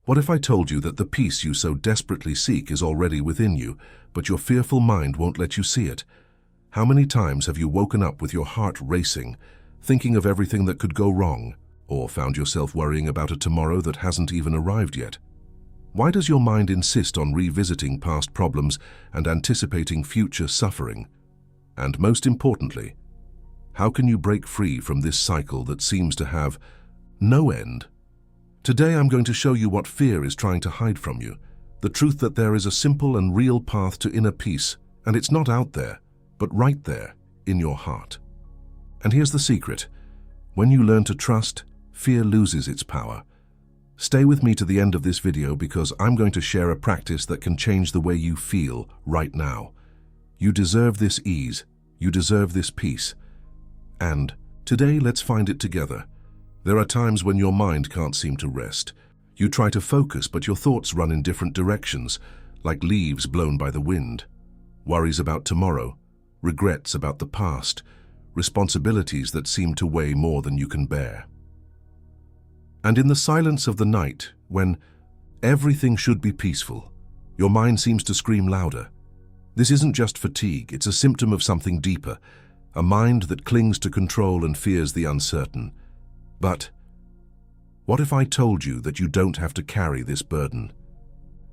What if I told you that the peace you so desperately seek is already within you, but your fearful mind won't let you see it? How many times have you woken up with your heart racing, thinking of everything that could go wrong, or found yourself worrying about a tomorrow that hasn't even arrived yet? Why does your mind insist on revisiting past problems and anticipating future suffering? And most importantly, how can you break free from this cycle that seems to have no end? Today I'm going to show you what fear is trying to hide from you, the truth that there is a simple and real path to inner peace, and it's not out there, but right there, in your heart. And here's the secret. When you learn to trust, fear loses its power. Stay with me to the end of this video because I'm going to share a practice that can change the way you feel right now. You deserve this ease, you deserve this peace. And today, let's find it together. There are times when your mind can't seem to rest. You try to focus, but your thoughts run in different directions, like leaves blown by the wind. Worries about tomorrow, regrets about the past, responsibilities that seem to weigh more than you can bear. And in the silence of the night, when everything should be peaceful, your mind seems to scream louder. This isn't just fatigue, it's a symptom of something deeper, a mind that clings to control and fears the uncertain. But what if I told you that you don't have to carry this burden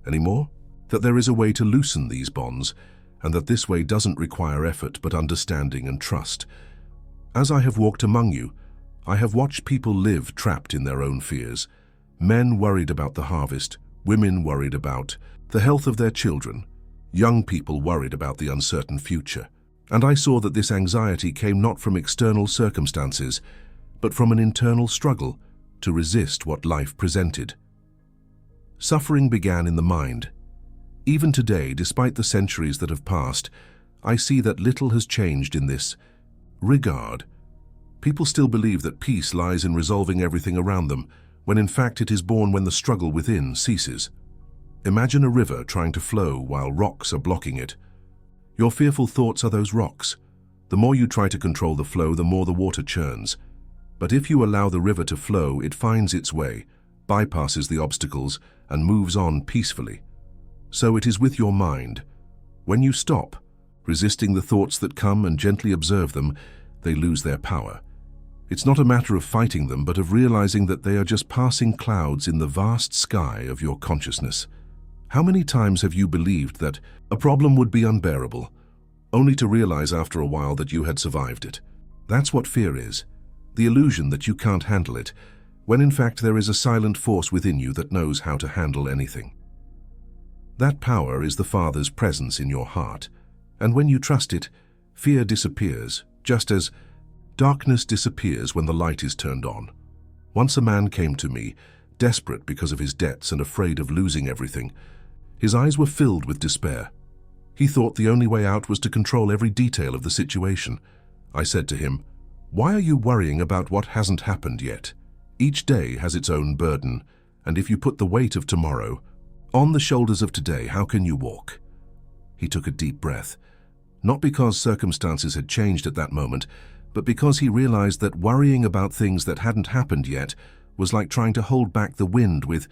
anymore? That there is a way to loosen these bonds, and that this way doesn't require effort but understanding and trust. As I have walked among you, I have watched people live trapped in their own fears. Men worried about the harvest, women worried about the health of their children, young people worried about the uncertain future. And I saw that this anxiety came not from external circumstances, but from an internal struggle to resist what life presented. Suffering began in the mind. Even today, despite the centuries that have passed, I see that little has changed in this regard. People still believe that peace lies in resolving everything around them, when in fact it is born when the struggle within ceases. Imagine a river trying to flow while rocks are blocking it. Your fearful thoughts are those rocks. The more you try to control the flow, the more the water churns. But if you allow the river to flow, it finds its way, bypasses the obstacles, and moves on peacefully. So it is with your mind. When you stop, resisting the thoughts that come and gently observe them, they lose their power. It's not a matter of fighting them, but of realizing that they are just passing clouds in the vast sky of your consciousness. How many times have you believed that a problem would be unbearable, only to realize after a while that you had survived it? That's what fear is. The illusion that you can't handle it, when in fact there is a silent force within you that knows how to handle anything. That power is the Father's presence in your heart, and when you trust it, fear disappears, just as darkness disappears when the light is turned on. Once a man came to me, desperate because of his debts and afraid of losing everything. His eyes were filled with despair. He thought the only way out was to control every detail of the situation. I said to him, "Why are you worrying about what hasn't happened yet? Each day has its own burden, and if you put the weight of tomorrow on the shoulders of today, how can you walk?" He took a deep breath, not because circumstances had changed at that moment, but because he realized that worrying about things that hadn't happened yet was like trying to hold back the wind with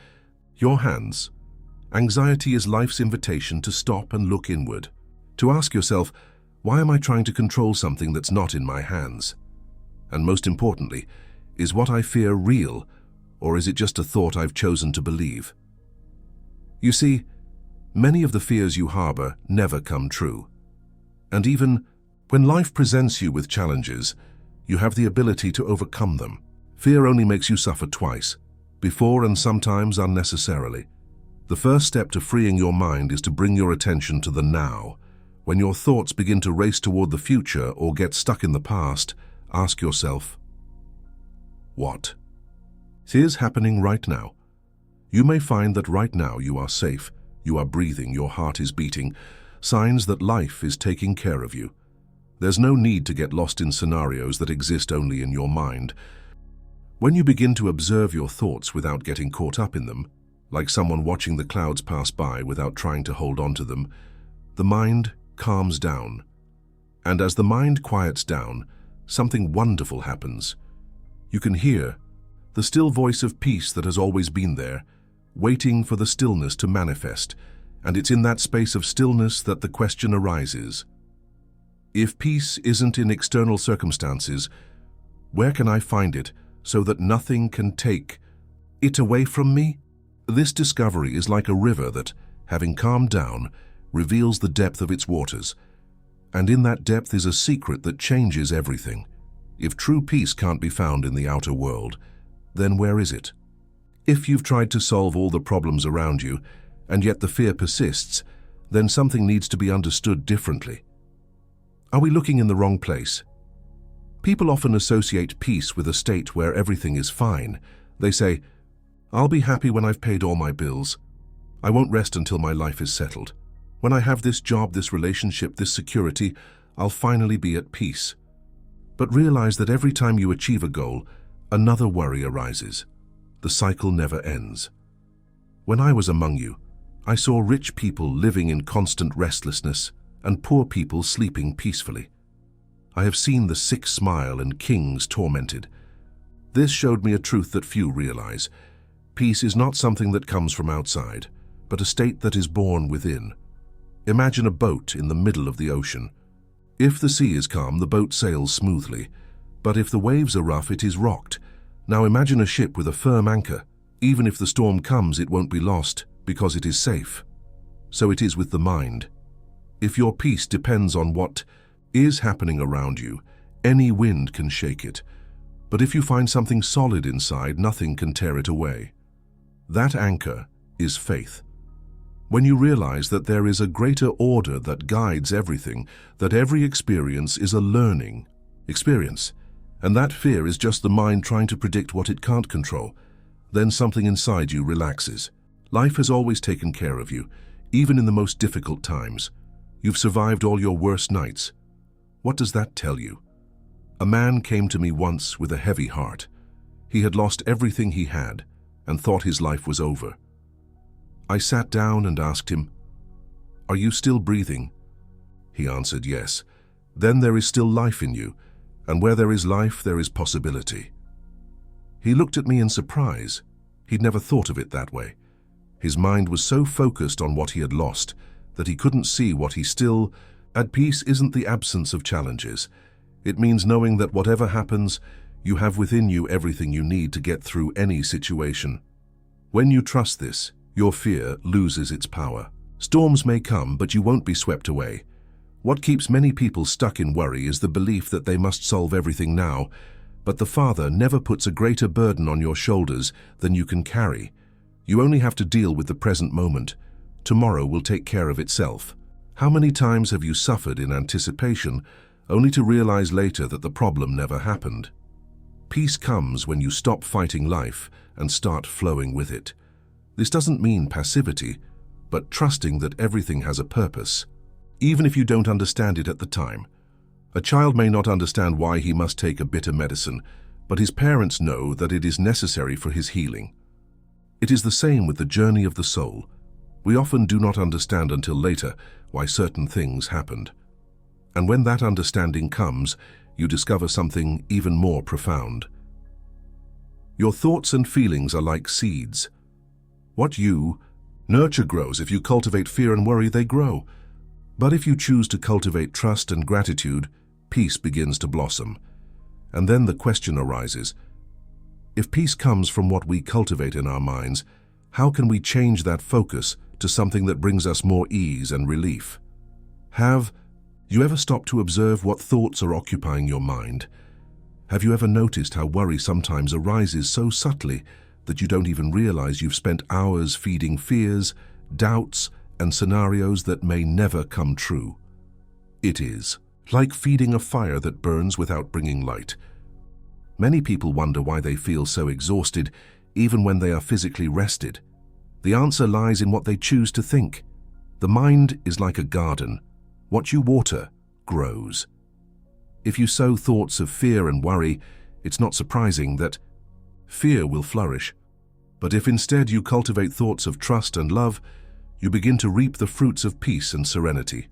your hands. Anxiety is life's invitation to stop and look inward, to ask yourself, why am I trying to control something that's not in my hands? And most importantly, is what I fear real, or is it just a thought I've chosen to believe? You see, many of the fears you harbor never come true. And even when life presents you with challenges, you have the ability to overcome them. Fear only makes you suffer twice, before and sometimes unnecessarily. The first step to freeing your mind is to bring your attention to the now. When your thoughts begin to race toward the future or get stuck in the past, ask yourself, what is happening right now? You may find that right now you are safe, you are breathing, your heart is beating, signs that life is taking care of you. There's no need to get lost in scenarios that exist only in your mind. When you begin to observe your thoughts without getting caught up in them, like someone watching the clouds pass by without trying to hold on to them, the mind calms down. And as the mind quiets down, something wonderful happens. You can hear the still voice of peace that has always been there, waiting for the stillness to manifest, and it's in that space of stillness that the question arises. If peace isn't in external circumstances, where can I find it so that nothing can take it away from me? This discovery is like a river that, having calmed down, reveals the depth of its waters. And in that depth is a secret that changes everything. If true peace can't be found in the outer world, then where is it? If you've tried to solve all the problems around you, and yet the fear persists, then something needs to be understood differently. Are we looking in the wrong place? People often associate peace with a state where everything is fine. They say, "I'll be happy when I've paid all my bills. I won't rest until my life is settled. When I have this job, this relationship, this security, I'll finally be at peace." But realize that every time you achieve a goal, another worry arises. The cycle never ends. When I was among you, I saw rich people living in constant restlessness and poor people sleeping peacefully. I have seen the sick smile and kings tormented. This showed me a truth that few realize. Peace is not something that comes from outside, but a state that is born within. Imagine a boat in the middle of the ocean. If the sea is calm, the boat sails smoothly, but if the waves are rough, it is rocked. Now imagine a ship with a firm anchor. Even if the storm comes, it won't be lost because it is safe. So it is with the mind. If your peace depends on what is happening around you, any wind can shake it. But if you find something solid inside, nothing can tear it away. That anchor is faith. When you realize that there is a greater order that guides everything, that every experience is a learning experience, and that fear is just the mind trying to predict what it can't control, then something inside you relaxes. Life has always taken care of you, even in the most difficult times. You've survived all your worst nights. What does that tell you? A man came to me once with a heavy heart. He had lost everything he had and thought his life was over. I sat down and asked him, "Are you still breathing?" He answered, "Yes." "Then there is still life in you, and where there is life, there is possibility." He looked at me in surprise. He'd never thought of it that way. His mind was so focused on what he had lost that he couldn't see what he still. At peace isn't the absence of challenges. It means knowing that whatever happens, you have within you everything you need to get through any situation. When you trust this, your fear loses its power. Storms may come, but you won't be swept away. What keeps many people stuck in worry is the belief that they must solve everything now, but the Father never puts a greater burden on your shoulders than you can carry. You only have to deal with the present moment. Tomorrow will take care of itself. How many times have you suffered in anticipation, only to realize later that the problem never happened? Peace comes when you stop fighting life and start flowing with it. This doesn't mean passivity, but trusting that everything has a purpose, even if you don't understand it at the time. A child may not understand why he must take a bitter medicine, but his parents know that it is necessary for his healing. It is the same with the journey of the soul. We often do not understand until later why certain things happened. And when that understanding comes, you discover something even more profound. Your thoughts and feelings are like seeds. What you nurture grows. If you cultivate fear and worry, they grow. But if you choose to cultivate trust and gratitude, peace begins to blossom. And then the question arises, if peace comes from what we cultivate in our minds, how can we change that focus to something that brings us more ease and relief? Have you ever stopped to observe what thoughts are occupying your mind? Have you ever noticed how worry sometimes arises so subtly that you don't even realize you've spent hours feeding fears, doubts, and scenarios that may never come true? It is like feeding a fire that burns without bringing light. Many people wonder why they feel so exhausted, even when they are physically rested. The answer lies in what they choose to think. The mind is like a garden. What you water grows. If you sow thoughts of fear and worry, it's not surprising that fear will flourish. But if instead you cultivate thoughts of trust and love, you begin to reap the fruits of peace and serenity.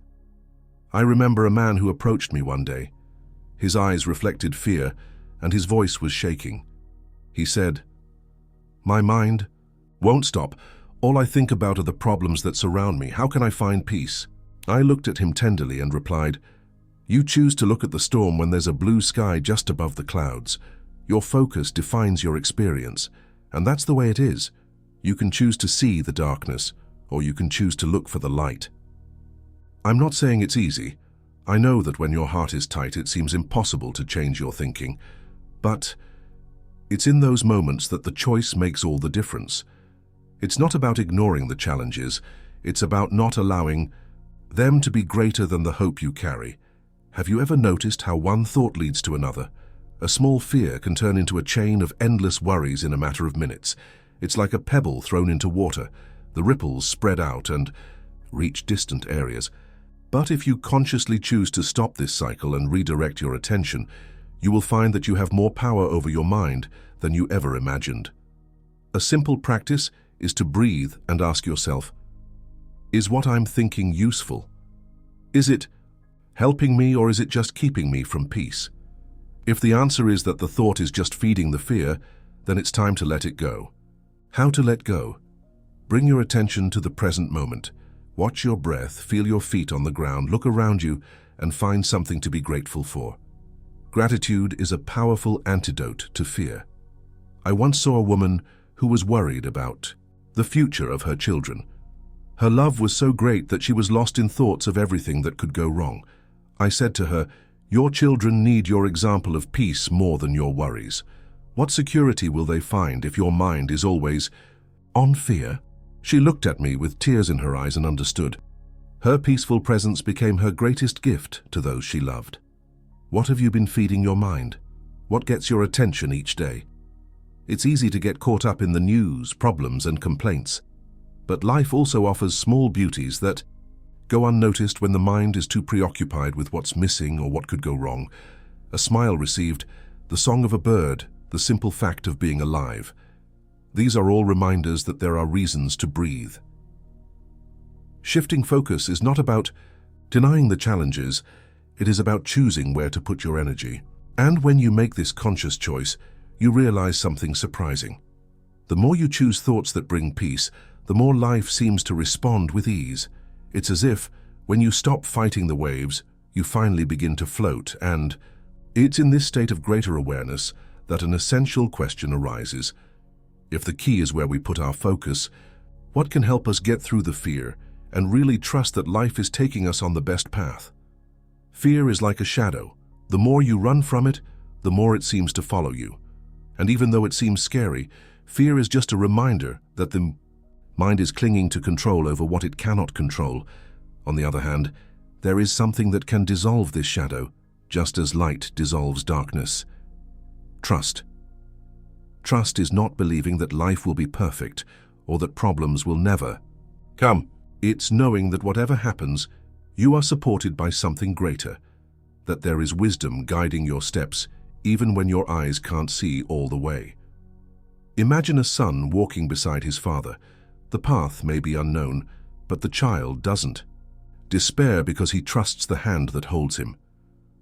I remember a man who approached me one day. His eyes reflected fear, and his voice was shaking. He said, "My mind, Won't stop. All I think about are the problems that surround me. How can I find peace? I looked at him tenderly and replied, "You choose to look at the storm when there's a blue sky just above the clouds. Your focus defines your experience, and that's the way it is. You can choose to see the darkness, or you can choose to look for the light." I'm not saying it's easy. I know that when your heart is tight, it seems impossible to change your thinking. But it's in those moments that the choice makes all the difference. It's not about ignoring the challenges. It's about not allowing them to be greater than the hope you carry. Have you ever noticed how one thought leads to another? A small fear can turn into a chain of endless worries in a matter of minutes. It's like a pebble thrown into water. The ripples spread out and reach distant areas. But if you consciously choose to stop this cycle and redirect your attention, you will find that you have more power over your mind than you ever imagined. A simple practice is to breathe and ask yourself, is what I'm thinking useful? Is it helping me, or is it just keeping me from peace? If the answer is that the thought is just feeding the fear, then it's time to let it go. How to let go? Bring your attention to the present moment. Watch your breath, feel your feet on the ground, look around you, and find something to be grateful for. Gratitude is a powerful antidote to fear. I once saw a woman who was worried about the future of her children. Her love was so great that she was lost in thoughts of everything that could go wrong. I said to her, "Your children need your example of peace more than your worries. What security will they find if your mind is always on fear?" She looked at me with tears in her eyes and understood. Her peaceful presence became her greatest gift to those she loved. What have you been feeding your mind? What gets your attention each day? It's easy to get caught up in the news, problems, and complaints. But life also offers small beauties that go unnoticed when the mind is too preoccupied with what's missing or what could go wrong. A smile received, the song of a bird, the simple fact of being alive. These are all reminders that there are reasons to breathe. Shifting focus is not about denying the challenges, it is about choosing where to put your energy. And when you make this conscious choice, you realize something surprising. The more you choose thoughts that bring peace, the more life seems to respond with ease. It's as if, when you stop fighting the waves, you finally begin to float, and it's in this state of greater awareness that an essential question arises. If the key is where we put our focus, what can help us get through the fear and really trust that life is taking us on the best path? Fear is like a shadow. The more you run from it, the more it seems to follow you. And even though it seems scary, fear is just a reminder that the mind is clinging to control over what it cannot control. On the other hand, there is something that can dissolve this shadow, just as light dissolves darkness. Trust. Trust is not believing that life will be perfect or that problems will never come. It's knowing that whatever happens, you are supported by something greater, that there is wisdom guiding your steps even when your eyes can't see all the way. Imagine a son walking beside his father. The path may be unknown, but the child doesn't despair because he trusts the hand that holds him.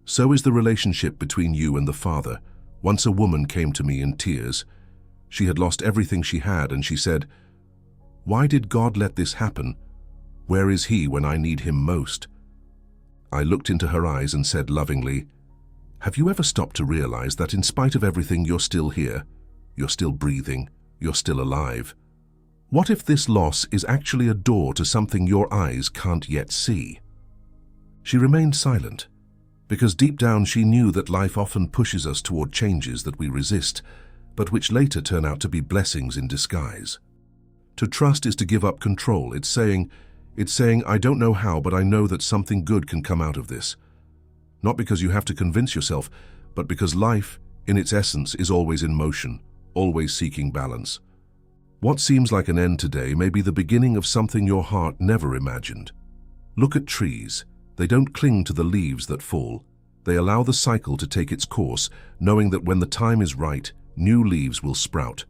So is the relationship between you and the Father. Once a woman came to me in tears. She had lost everything she had, and she said, "Why did God let this happen? Where is He when I need Him most?" I looked into her eyes and said lovingly, "Have you ever stopped to realize that in spite of everything, you're still here? You're still breathing. You're still alive. What if this loss is actually a door to something your eyes can't yet see?" She remained silent, because deep down she knew that life often pushes us toward changes that we resist, but which later turn out to be blessings in disguise. To trust is to give up control. It's saying, "I don't know how, but I know that something good can come out of this." Not because you have to convince yourself, but because life, in its essence, is always in motion, always seeking balance. What seems like an end today may be the beginning of something your heart never imagined. Look at trees. They don't cling to the leaves that fall. They allow the cycle to take its course, knowing that when the time is right, new leaves will sprout.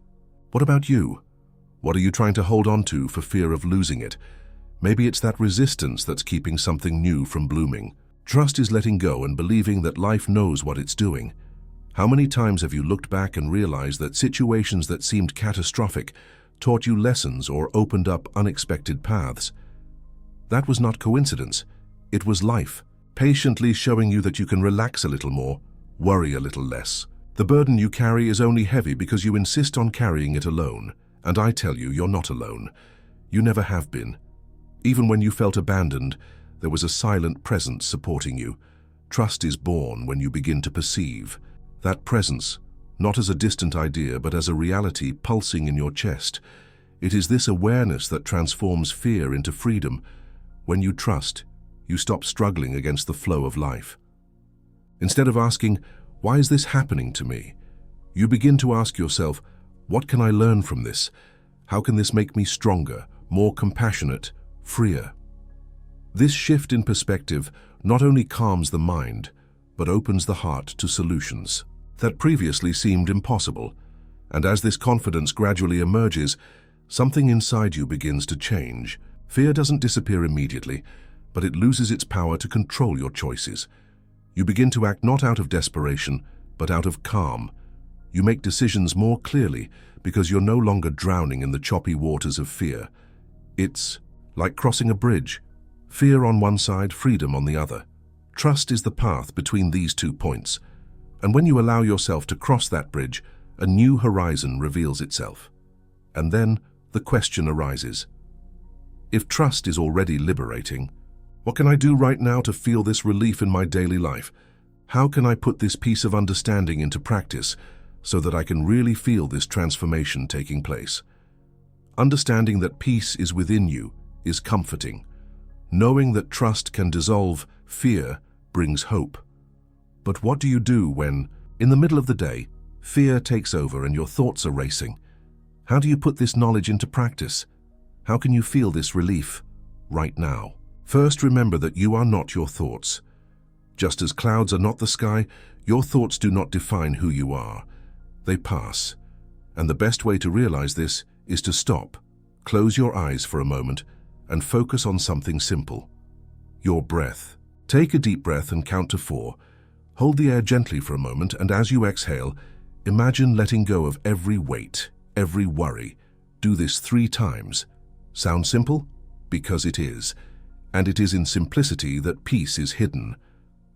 What about you? What are you trying to hold on to for fear of losing it? Maybe it's that resistance that's keeping something new from blooming. Trust is letting go and believing that life knows what it's doing. How many times have you looked back and realized that situations that seemed catastrophic taught you lessons, or opened up unexpected paths. That was not coincidence. It was life, patiently showing you that you can relax a little more, worry a little less. The burden you carry is only heavy because you insist on carrying it alone. And I tell you, you're not alone. You never have been. Even when you felt abandoned, there was a silent presence supporting you. Trust is born when you begin to perceive. That presence, not as a distant idea, but as a reality pulsing in your chest. It is this awareness that transforms fear into freedom. When you trust, you stop struggling against the flow of life. Instead of asking, "Why is this happening to me?" you begin to ask yourself, "What can I learn from this? How can this make me stronger, more compassionate, freer?" This shift in perspective not only calms the mind, but opens the heart to solutions that previously seemed impossible. And as this confidence gradually emerges, something inside you begins to change. Fear doesn't disappear immediately, but it loses its power to control your choices. You begin to act not out of desperation, but out of calm. You make decisions more clearly because you're no longer drowning in the choppy waters of fear. It's like crossing a bridge. Fear on one side, freedom on the other. Trust is the path between these 2 points. And when you allow yourself to cross that bridge, a new horizon reveals itself. And then the question arises. If trust is already liberating, what can I do right now to feel this relief in my daily life? How can I put this piece of understanding into practice so that I can really feel this transformation taking place? Understanding that peace is within you is comforting. Knowing that trust can dissolve fear brings hope. But what do you do when, in the middle of the day, fear takes over and your thoughts are racing? How do you put this knowledge into practice? How can you feel this relief right now? First, remember that you are not your thoughts. Just as clouds are not the sky, your thoughts do not define who you are. They pass. And the best way to realize this is to stop, close your eyes for a moment, and focus on something simple. Your breath. Take a deep breath and count to 4. Hold the air gently for a moment, and as you exhale, imagine letting go of every weight, every worry. Do this 3 times. Sound simple? Because it is. And it is in simplicity that peace is hidden.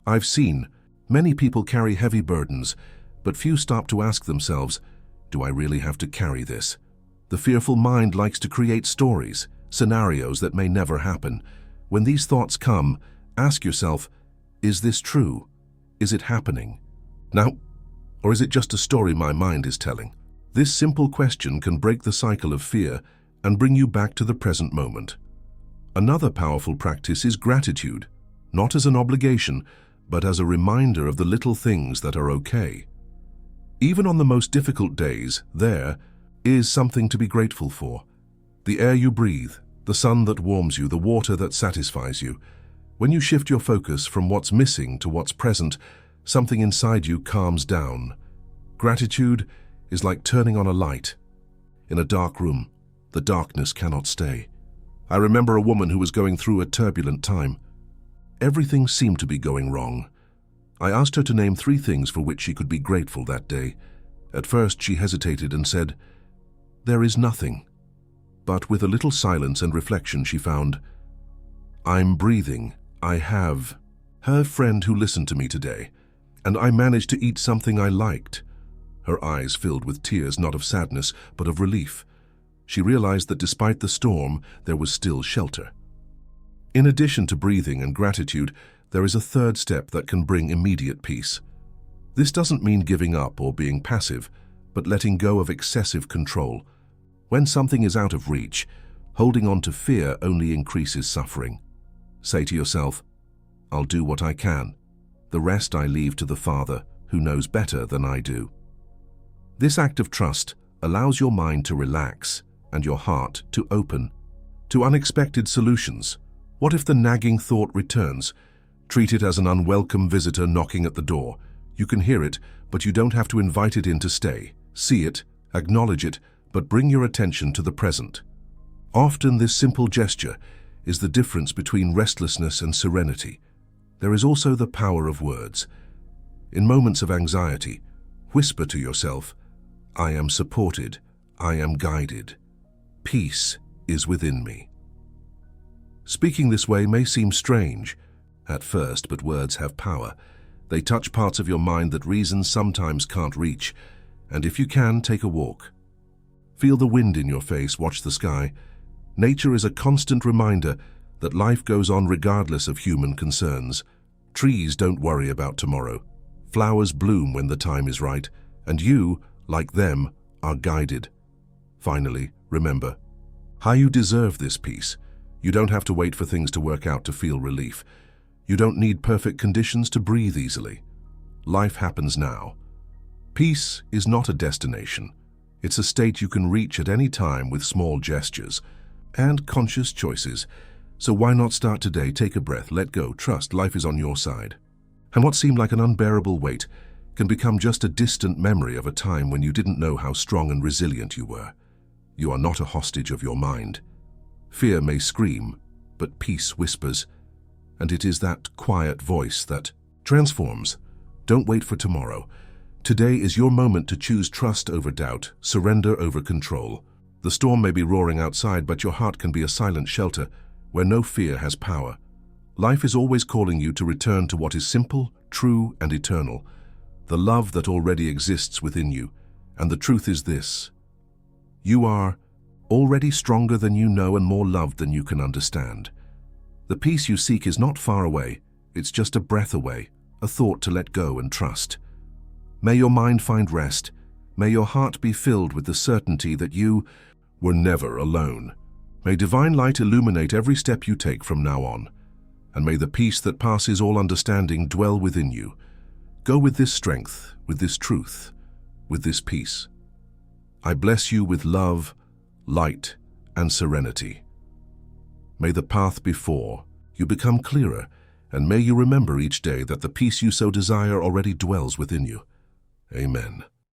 I've seen many people carry heavy burdens, but few stop to ask themselves, do I really have to carry this? The fearful mind likes to create stories, scenarios that may never happen. When these thoughts come, ask yourself, is this true? Is it happening now? Or is it just a story my mind is telling? This simple question can break the cycle of fear and bring you back to the present moment. Another powerful practice is gratitude, not as an obligation, but as a reminder of the little things that are okay. Even on the most difficult days, there is something to be grateful for. The air you breathe, the sun that warms you, the water that satisfies you. When you shift your focus from what's missing to what's present, something inside you calms down. Gratitude is like turning on a light. In a dark room, the darkness cannot stay. I remember a woman who was going through a turbulent time. Everything seemed to be going wrong. I asked her to name 3 things for which she could be grateful that day. At first she hesitated and said, "There is nothing." But with a little silence and reflection she found, "I'm breathing. I have." Her friend who listened to me today, and I managed to eat something I liked. Her eyes filled with tears, not of sadness, but of relief. She realized that despite the storm, there was still shelter. In addition to breathing and gratitude, there is a third step that can bring immediate peace. This doesn't mean giving up or being passive, but letting go of excessive control. When something is out of reach, holding on to fear only increases suffering. Say to yourself, "I'll do what I can. The rest I leave to the Father, who knows better than I do." This act of trust allows your mind to relax and your heart to open to unexpected solutions. What if the nagging thought returns? Treat it as an unwelcome visitor knocking at the door. You can hear it, but you don't have to invite it in to stay. See it, acknowledge it, but bring your attention to the present. Often this simple gesture is the difference between restlessness and serenity. There is also the power of words. In moments of anxiety, whisper to yourself, "I am supported, I am guided." Peace is within me. Speaking this way may seem strange at first, but words have power. They touch parts of your mind that reason sometimes can't reach. And if you can, take a walk. Feel the wind in your face, watch the sky. Nature is a constant reminder that life goes on regardless of human concerns. Trees don't worry about tomorrow. Flowers bloom when the time is right, and you, like them, are guided. Finally, remember, how you deserve this peace. You don't have to wait for things to work out to feel relief. You don't need perfect conditions to breathe easily. Life happens now. Peace is not a destination. It's a state you can reach at any time with small gestures and conscious choices. So why not start today? Take a breath, let go, trust life is on your side. And what seemed like an unbearable weight can become just a distant memory of a time when you didn't know how strong and resilient you were. You are not a hostage of your mind. Fear may scream, but peace whispers, and it is that quiet voice that transforms. Don't wait for tomorrow. Today is your moment to choose trust over doubt, surrender over control. The storm may be roaring outside, but your heart can be a silent shelter where no fear has power. Life is always calling you to return to what is simple, true, and eternal, the love that already exists within you. And the truth is this: you are already stronger than you know and more loved than you can understand. The peace you seek is not far away, it's just a breath away, a thought to let go and trust. May your mind find rest. May your heart be filled with the certainty that you were never alone. May divine light illuminate every step you take from now on. And may the peace that passes all understanding dwell within you. Go with this strength, with this truth, with this peace. I bless you with love, light, and serenity. May the path before you become clearer, and may you remember each day that the peace you so desire already dwells within you. Amen.